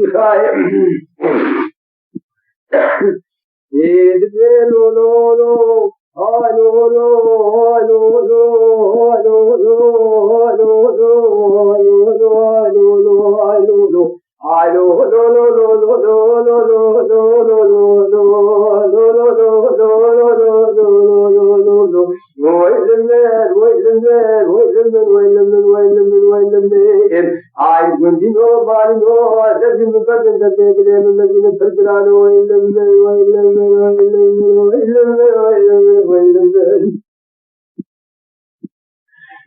بخائر يدبي لو لو لو هالو لو هالو لو هالو لو هالو لو هالو لو هالو لو هالو لو I continue by no, I just in the present that they did in the Pergrano,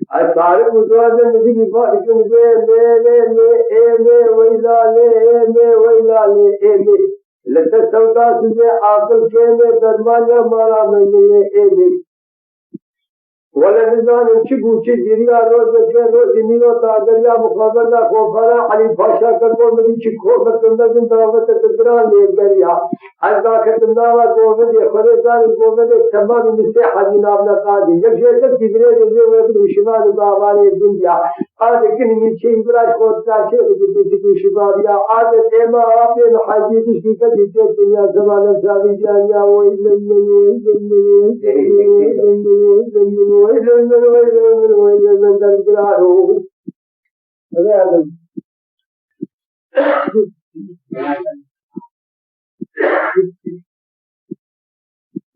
I started with the beginning part, it can be let us out after came the Dharmanya Mara ولدنا نشبو تجريا روز كيلو جنينو تاجريا مخابرنا كوفارا علي باشا كربو مدي چكو بتندا دين دعوت تدرا ليجريا أذا كتندا وقومه دي خليدان قومه دي تمام مستي حدينا بنا قاضي يكشف تجريا جزء وابن شمال باباني الدنيا هذا كن يشين براش قوت كاشة بتجي شبابيا هذا إما أبين حاجي تشبيه كجيت الدنيا زمان زاوية جانيا وإلى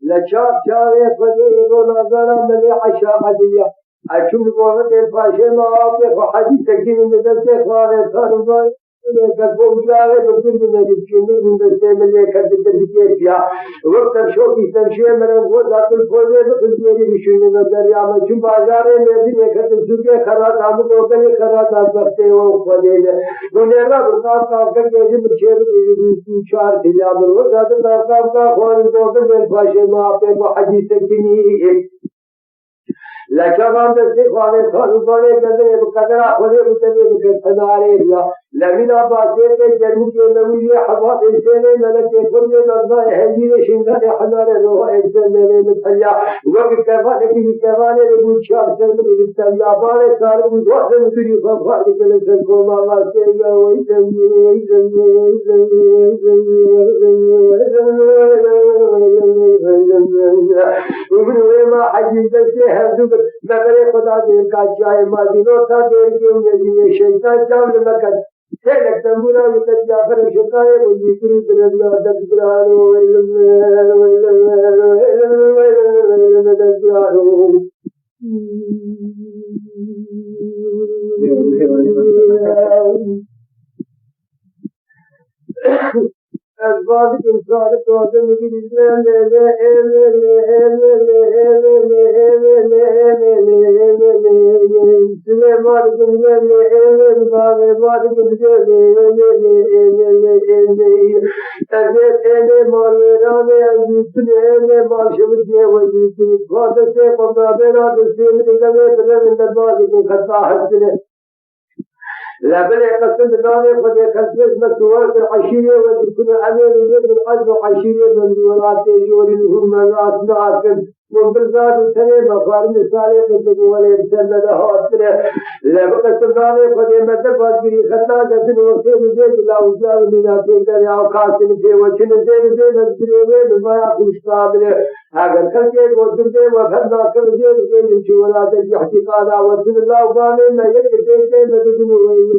لشاب شارع فجأة يقول نظرا مليح شاهدية أشوف قوة الفاشل ما أعرف حديث كذي من ذلك خارج صار كتبوا جاره بكل من الجنود من السماء كتب بالكيفية وقت شوفي تمشي من الغد الفوزة بكل مشين الدريا ما شو بازاره نزين كتب سوق خراط عم توكل خراط بسته وقليل دنيا بركات كذي بتشير شهر دنيا بالوقت بركات خوان توكل الفاشل ما أعرف حديث كذي لكن عند السفارة خالد بني كذا بقدر أخذه بتدري بكتناري لا لمن أباسير كجنوب النبي حباب إنسان ملك كل نظام هجير شنغال حنار روح إنسان مثليا وبكفاءة كفاءة لبود شاب سلم مثليا بار سار بودوات مثلي ففاء كل سلكو ما واسير ويزن ومن ما حجي جسه هذوك مغرب خدا دين کا چاہے مدینہ تھا دیر کے میں شیطان جام لمکت سے لگتمنا وقت جعفر شکائے وہ ذکر دریا دگرانو أزواج إنسان توازن بالإسلام لابد يقصد النار قد يكسب مسوار العشيرة ويكون أمير من الأرض عشيرة من الولاد يجورهم من الأصناف منبرزات السنة مفارم السالة قد ولا يبسل لها أسنة لابد يقصد النار قد يمدد فاسقري خطا جسن وقت بزيج لا وجاء من أسنة يا وقاسن في وشن زين نسره بما يقوش قابله اگر کلکے گوشت دے وفد ناصر دے کے چولا دے احتقالا وسن الله وبانے میں ایک دے کے مدد نہیں